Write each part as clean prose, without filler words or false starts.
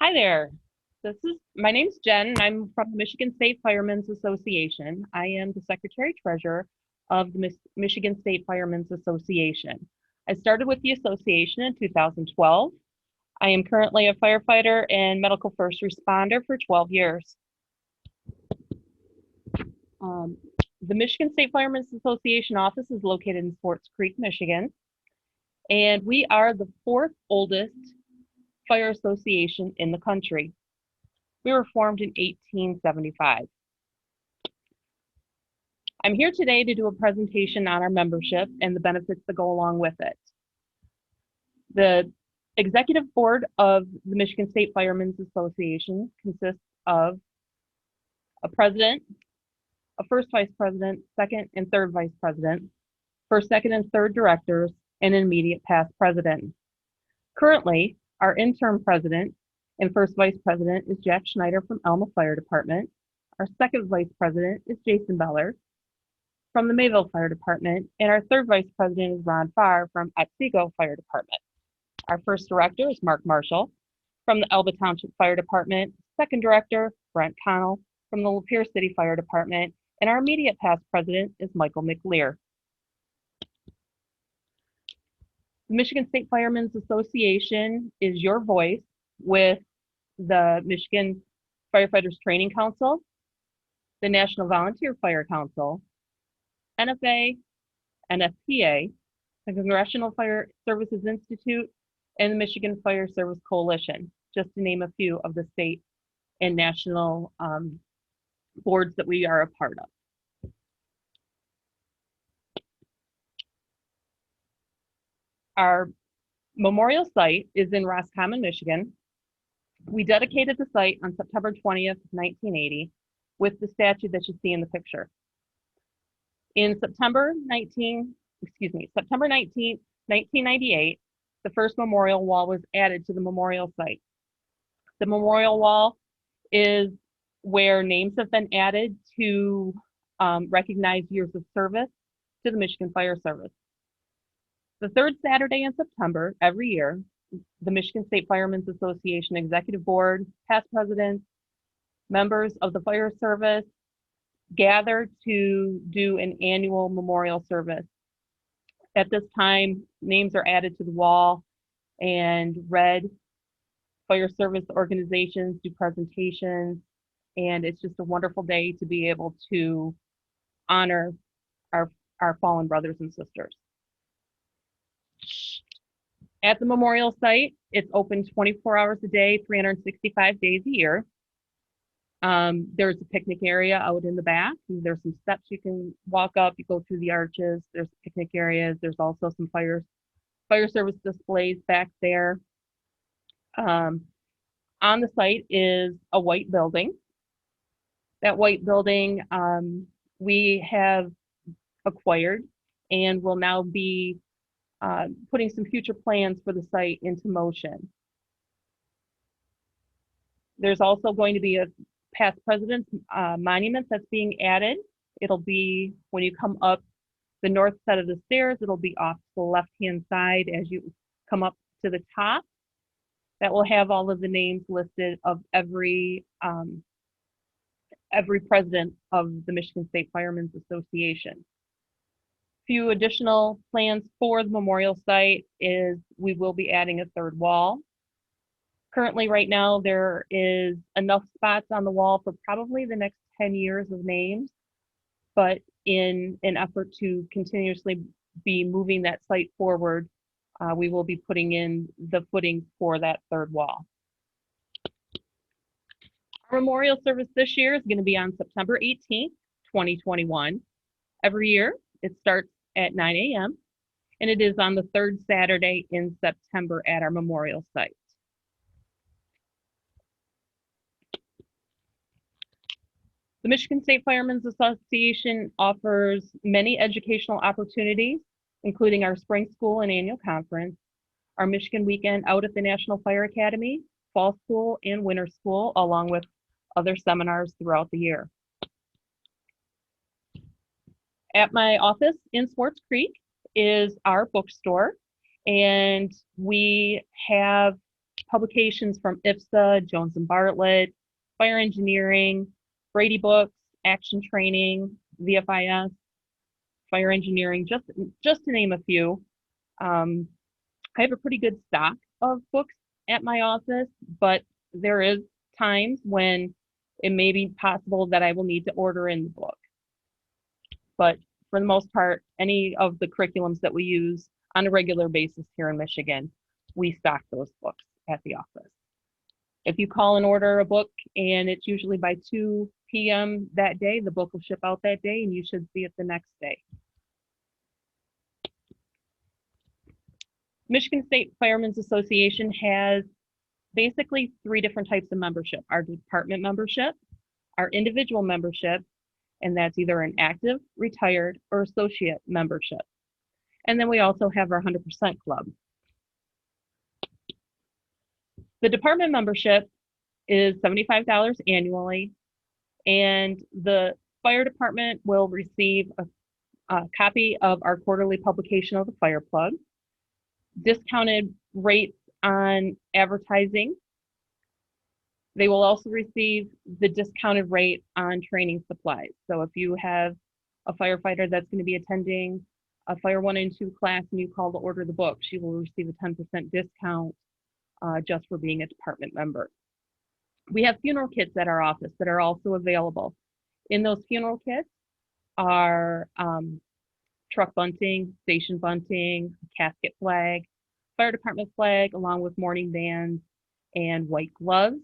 Hi there. My name's Jen, and I'm from the Michigan State Firemen's Association. I am the Secretary Treasurer of the Michigan State Firemen's Association. I started with the association in 2012. I am currently a firefighter and medical first responder for 12 years. Um, the Michigan State Firemen's Association office is located in Swartz Creek, Michigan, and we are the fourth oldest fire association in the country. We were formed in 1875. I'm here today to do a presentation on our membership and the benefits that go along with it. The executive board of the Michigan State Firemen's Association consists of a president, a first vice president, second and third vice president, first, second, and third directors, and an immediate past president. Currently, our interim president and first vice president is Jack Schneider from Elma Fire Department. Our second vice president is Jason Beller from the Mayville Fire Department, and our third vice president is Ron Farr from Otsego Fire Department. Our first director is Mark Marshall from the Elba Township Fire Department. Second director, Brent Connell from the Lapeer City Fire Department, and our immediate past president is Michael McLear. The Michigan State Firemen's Association is your voice with the Michigan Firefighters Training Council, the National Volunteer Fire Council, NFA, NFPA, the Congressional Fire Services Institute, and the Michigan Fire Service Coalition, just to name a few of the state and national boards that we are a part of. Our memorial site is in Roscommon, Michigan. We dedicated the site on September 20th, 1980, with the statue that you see in the picture. In September 19th, 1998, the first memorial wall was added to the memorial site. The memorial wall is where names have been added to recognize years of service to the Michigan Fire Service. The third Saturday in September every year, the Michigan State Firemen's Association Executive Board, past presidents, members of the fire service gather to do an annual memorial service. At this time, names are added to the wall and read. Fire service organizations do presentations, and it's just a wonderful day to be able to honor our fallen brothers and sisters. At the memorial site, it's open 24 hours a day, 365 days a year. There's a picnic area out in the back. There's some steps you can walk up. You go through the arches. There's picnic areas. There's also some fire service displays back there. On the site is a white building. That white building we have acquired and will now be putting some future plans for the site into motion. There's also going to be a past president's monument that's being added. It'll be, when you come up the north side of the stairs, it'll be off to the left-hand side as you come up to the top. That will have all of the names listed of every president of the Michigan State Firemen's Association. Few additional plans for the memorial site is we will be adding a third wall. Currently, right now, there is enough spots on the wall for probably the next 10 years of names, but in an effort to continuously be moving that site forward, we will be putting in the footing for that third wall. Our memorial service this year is going to be on September 18th, 2021. Every year, it starts at 9 a.m. and it is on the third Saturday in September at our memorial site. The Michigan State Firemen's Association offers many educational opportunities, including our spring school and annual conference, our Michigan weekend out at the National Fire Academy, fall school, and winter school, along with other seminars throughout the year. At my office in Swartz Creek is our bookstore, and we have publications from IFSA, Jones and Bartlett, Fire Engineering, Brady Books, Action Training, VFIS, Fire Engineering, just to name a few. I have a pretty good stock of books at my office, but there is times when it may be possible that I will need to order in the book. But for the most part, any of the curriculums that we use on a regular basis here in Michigan, we stock those books at the office. If you call and order a book and it's usually by 2 p.m. that day, the book will ship out that day and you should see it the next day. Michigan State Firemen's Association has basically 3 different types of membership: our department membership, our individual membership, and that's either an active, retired, or associate membership. And then we also have our 100% club. The department membership is $75 annually, and the fire department will receive a copy of our quarterly publication of the Fire Plug, discounted rates on advertising. They will also receive the discounted rate on training supplies. So if you have a firefighter that's going to be attending a Fire 1 and 2 class and you call to order the book, she will receive a 10% discount just for being a department member. We have funeral kits at our office that are also available. In those funeral kits are truck bunting, station bunting, casket flag, fire department flag, along with mourning bands and white gloves.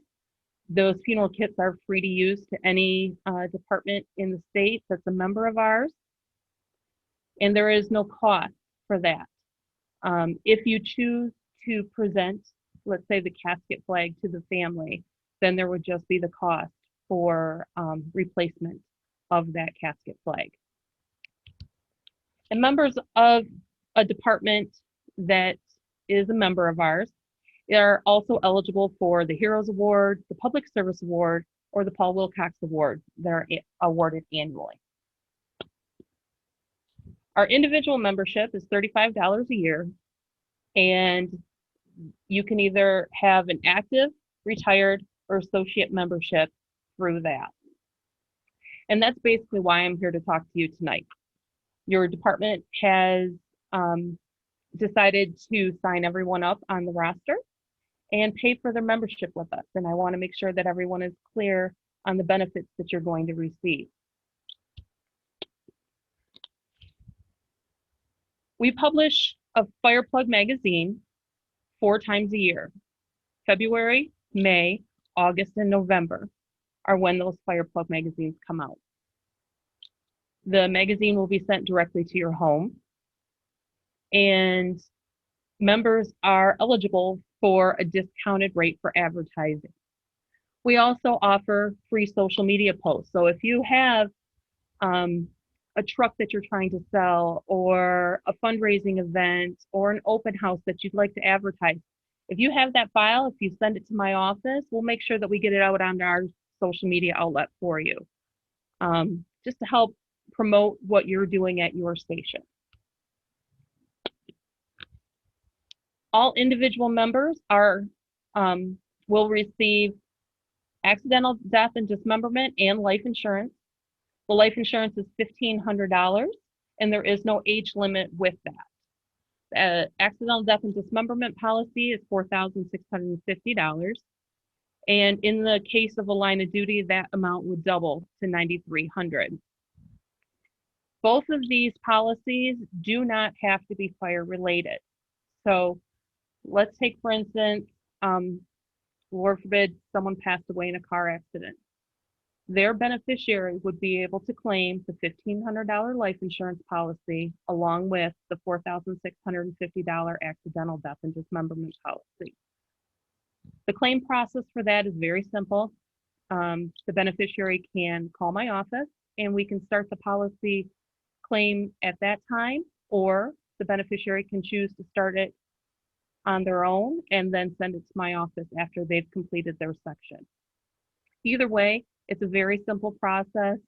Those funeral kits are free to use to any department in the state that's a member of ours, and there is no cost for that. If you choose to present, let's say, the casket flag to the family, then there would just be the cost for replacement of that casket flag. And members of a department that is a member of ours are also eligible for the Heroes Award, the Public Service Award, or the Paul Wilcox Award that are awarded annually. Our individual membership is $35 a year, and you can either have an active, retired, or associate membership through that. And that's basically why I'm here to talk to you tonight. Your department has decided to sign everyone up on the roster and pay for their membership with us. And I want to make sure that everyone is clear on the benefits that you're going to receive. We publish a Fire Plug magazine 4 times a year. February, May, August, and November are when those Fire Plug magazines come out. The magazine will be sent directly to your home, and members are eligible for a discounted rate for advertising. We also offer free social media posts. So if you have a truck that you're trying to sell, or a fundraising event, or an open house that you'd like to advertise, if you have that file, if you send it to my office, we'll make sure that we get it out on our social media outlet for you, just to help promote what you're doing at your station. All individual members will receive accidental death and dismemberment and life insurance. The life insurance is $1,500, and there is no age limit with that. Accidental death and dismemberment policy is $4,650. And in the case of a line of duty, that amount would double to $9,300. Both of these policies do not have to be fire related. So let's take, for instance, Lord forbid, someone passed away in a car accident. Their beneficiary would be able to claim the $1,500 life insurance policy along with the $4,650 accidental death and dismemberment policy. The claim process for that is very simple. The beneficiary can call my office and we can start the policy claim at that time, or the beneficiary can choose to start it on their own and then send it to my office after they've completed their section. Either way, it's a very simple process. A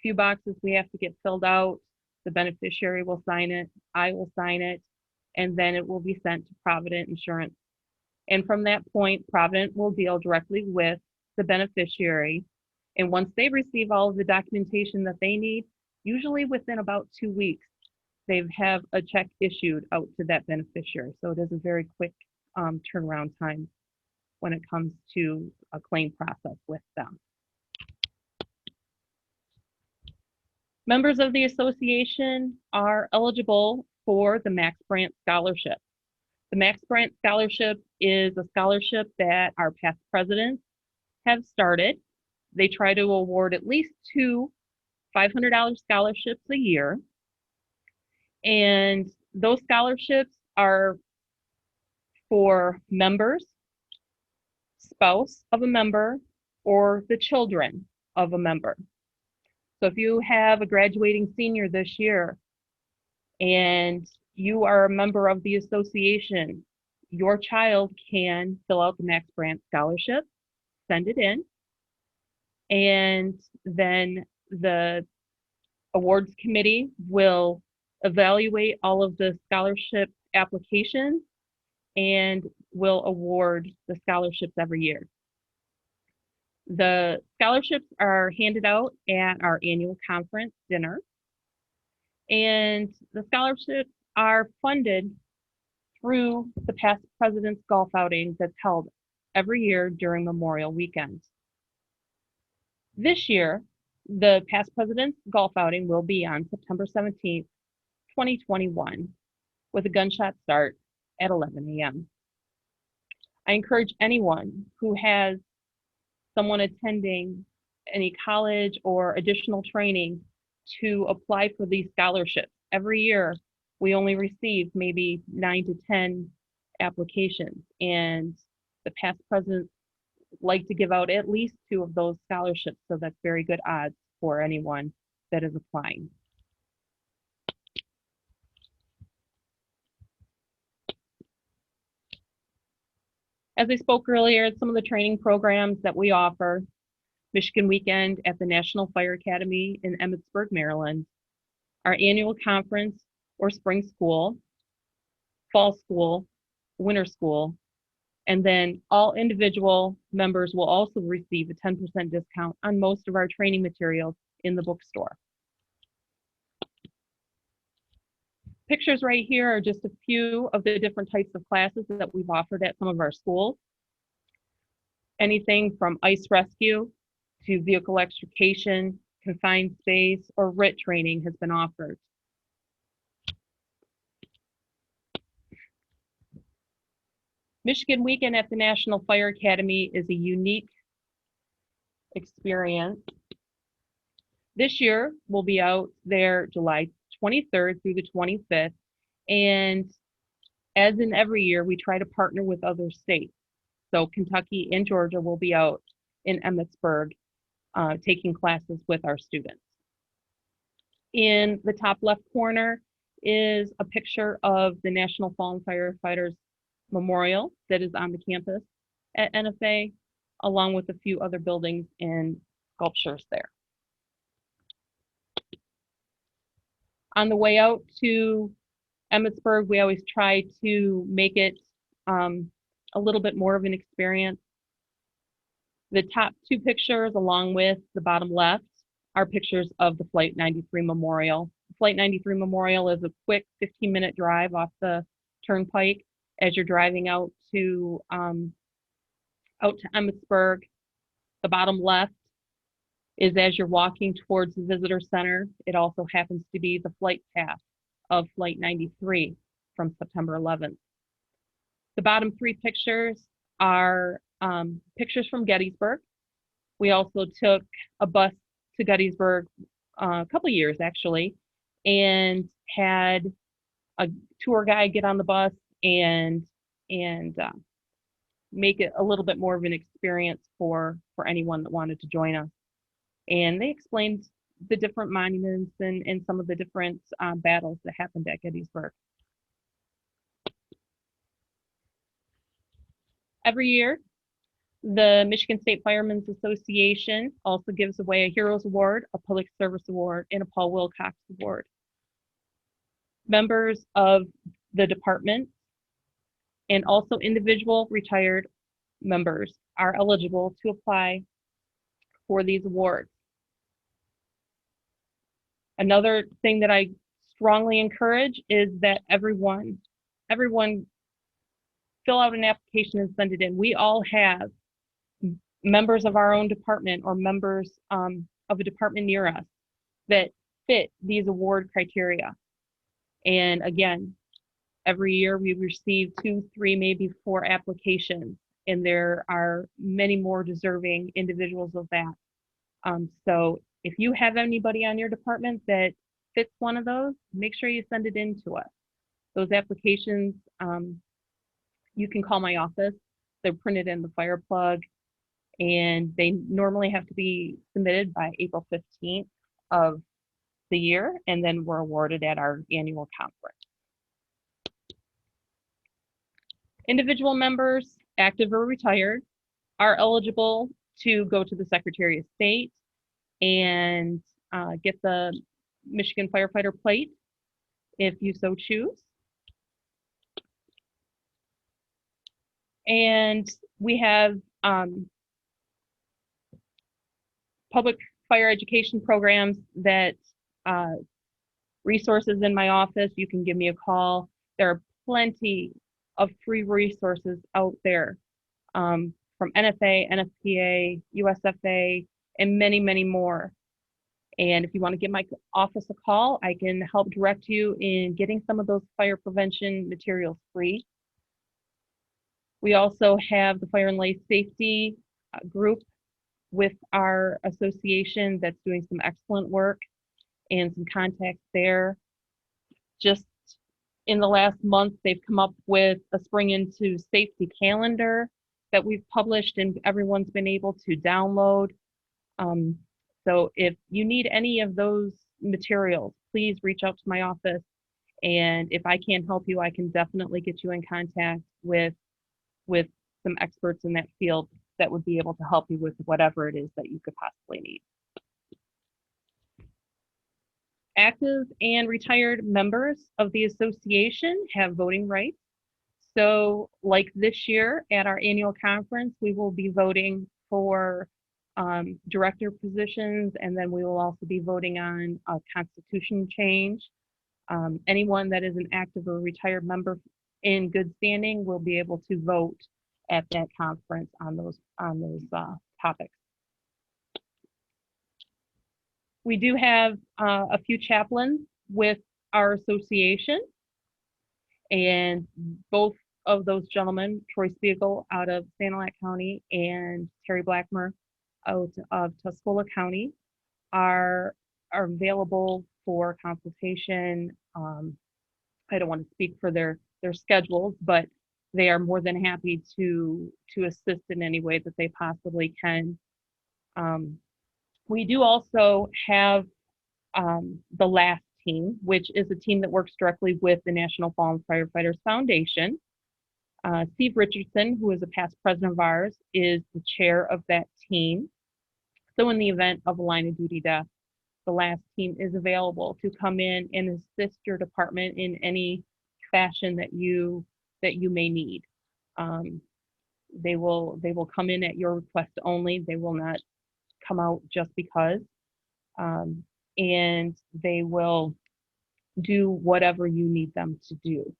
few boxes we have to get filled out. The beneficiary will sign it, I will sign it, and then it will be sent to Provident Insurance And from that point, Provident will deal directly with the beneficiary. And once they receive all of the documentation that they need, usually within about 2 weeks, they have a check issued out to that beneficiary. So it is a very quick turnaround time when it comes to a claim process with them. Members of the association are eligible for the Max Brandt Scholarship. The Max Brandt Scholarship is a scholarship that our past presidents have started. They try to award at least 2 $500 scholarships a year. And those scholarships are for members, spouse of a member, or the children of a member. So if you have a graduating senior this year and you are a member of the association, your child can fill out the Max Brandt Scholarship, send it in, and then the awards committee will evaluate all of the scholarship applications and will award the scholarships every year. The scholarships are handed out at our annual conference dinner, and the scholarships are funded through the past president's golf outing that's held every year during Memorial Weekend. This year, the past president's golf outing will be on September 17th, 2021, with a gunshot start at 11 a.m. I encourage anyone who has someone attending any college or additional training to apply for these scholarships. Every year, we only receive maybe 9 to 10 applications, and the past presidents like to give out at least 2 of those scholarships, so that's very good odds for anyone that is applying. As I spoke earlier, some of the training programs that we offer: Michigan Weekend at the National Fire Academy in Emmitsburg, Maryland, our annual conference or spring school, fall school, winter school, and then all individual members will also receive a 10% discount on most of our training materials in the bookstore. Pictures right here are just a few of the different types of classes that we've offered at some of our schools. Anything from ice rescue to vehicle extrication, confined space, or RIT training has been offered. Michigan Weekend at the National Fire Academy is a unique experience. This year, we'll be out there July 23rd through the 25th. And as in every year, we try to partner with other states. So Kentucky and Georgia will be out in Emmitsburg taking classes with our students. In the top left corner is a picture of the National Fallen Firefighters Memorial that is on the campus at NFA, along with a few other buildings and sculptures there. On the way out to Emmitsburg, we always try to make it a little bit more of an experience. The top 2 pictures, along with the bottom left, are pictures of the Flight 93 Memorial. Flight 93 Memorial is a quick 15-minute drive off the turnpike as you're driving out to Emmitsburg. The bottom left is as you're walking towards the visitor center. It also happens to be the flight path of Flight 93 from September 11th. The bottom 3 pictures are pictures from Gettysburg. We also took a bus to Gettysburg a couple years actually, and had a tour guide get on the bus and make it a little bit more of an experience for anyone that wanted to join us. And they explained the different monuments and some of the different battles that happened at Gettysburg. Every year, the Michigan State Firemen's Association also gives away a Heroes Award, a Public Service Award, and a Paul Wilcox Award. Members of the department And also individual retired members are eligible to apply for these awards. Another thing that I strongly encourage is that everyone fill out an application and send it in. We all have members of our own department or members of a department near us that fit these award criteria. And again, every year we receive 2, 3, maybe 4 applications, and there are many more deserving individuals of that. So if you have anybody on your department that fits one of those, make sure you send it in to us. Those applications, you can call my office. They're printed in the fire plug, and they normally have to be submitted by April 15th of the year, and then we're awarded at our annual conference. Individual members, active or retired, are eligible to go to the Secretary of State and get the Michigan Firefighter Plate if you so choose. And we have public fire education programs that resources in my office. You can give me a call. There are plenty of free resources out there from NFA, NFPA, USFA, and many, many more. And if you want to give my office a call, I can help direct you in getting some of those fire prevention materials free. We also have the Fire and Life Safety group with our association that's doing some excellent work and some contacts there. Just in the last month, they've come up with a Spring Into Safety calendar that we've published and everyone's been able to download. So if you need any of those materials, please reach out to my office. And if I can't help you, I can definitely get you in contact with some experts in that field that would be able to help you with whatever it is that you could possibly need. Active and retired members of the association have voting rights. So like this year at our annual conference, we will be voting for director positions, and then we will also be voting on a constitution change. Anyone that is an active or retired member in good standing will be able to vote at that conference on those topics. We do have a few chaplains with our association, and both of those gentlemen, Troy Spiegel out of Sanilac County and Terry Blackmer out of Tuscola County, are available for consultation. I don't want to speak for their schedules, but they are more than happy to assist in any way that they possibly can. We do also have the LAST team, which is a team that works directly with the National Fallen Firefighters Foundation. Steve Richardson, who is a past president of ours, is the chair of that team. So in the event of a line of duty death, the LAST team is available to come in and assist your department in any fashion that you may need. They will come in at your request only. They will not come out just because, and they will do whatever you need them to do.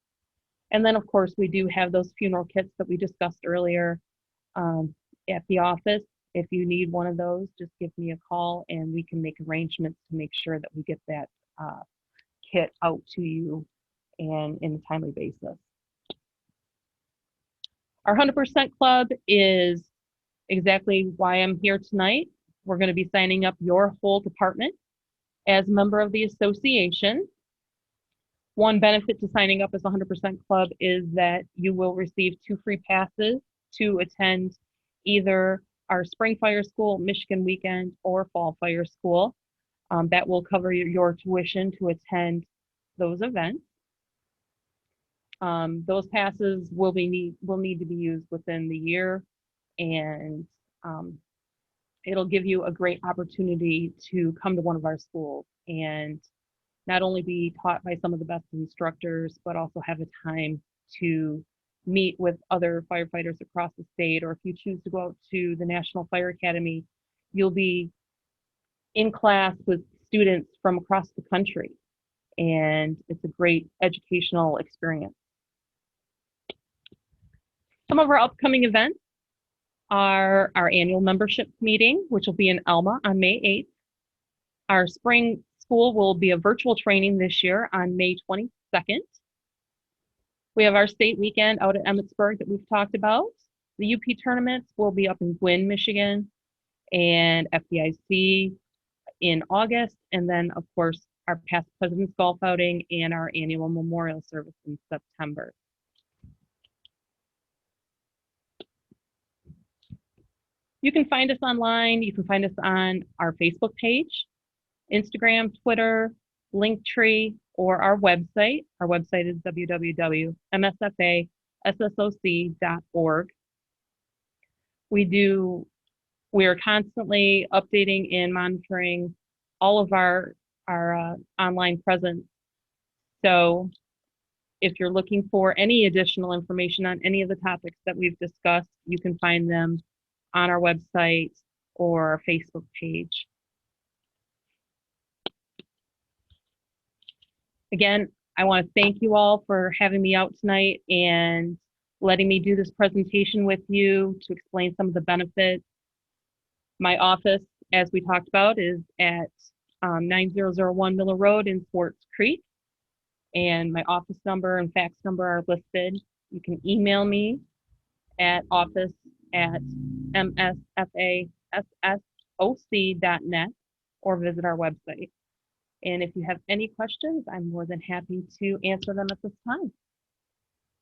And then of course we do have those funeral kits that we discussed earlier at the office. If you need one of those, just give me a call and we can make arrangements to make sure that we get that kit out to you and in a timely basis. Our 100% Club is exactly why I'm here tonight. We're going to be signing up your whole department as a member of the association. One benefit to signing up as a 100% Club is that you will receive 2 free passes to attend either our Spring Fire School, Michigan Weekend, or Fall Fire School. That will cover your tuition to attend those events. Those passes will need to be used within the year, and it'll give you a great opportunity to come to one of our schools and not only be taught by some of the best instructors, but also have a time to meet with other firefighters across the state, or if you choose to go out to the National Fire Academy, you'll be in class with students from across the country, and it's a great educational experience. Some of our upcoming events are our annual membership meeting, which will be in Alma on May 8th. Our spring school will be a virtual training this year on May 22nd. We have our state weekend out at Emmitsburg that we've talked about. The UP tournaments will be up in Gwinn, Michigan, and FDIC in August. And then, of course, our past president's golf outing and our annual memorial service in September. You can find us online. You can find us on our Facebook page, Instagram, Twitter, Linktree, or our website. Our website is www.msfassoc.org. We are constantly updating and monitoring all of our online presence. So if you're looking for any additional information on any of the topics that we've discussed, you can find them on our website or our Facebook page. Again, I want to thank you all for having me out tonight and letting me do this presentation with you to explain some of the benefits. My office, as we talked about, is at 9001 Miller Road in Swartz Creek, and my office number and fax number are listed. You can email me at office@msfassoc.net or visit our website. And if you have any questions, I'm more than happy to answer them at this time.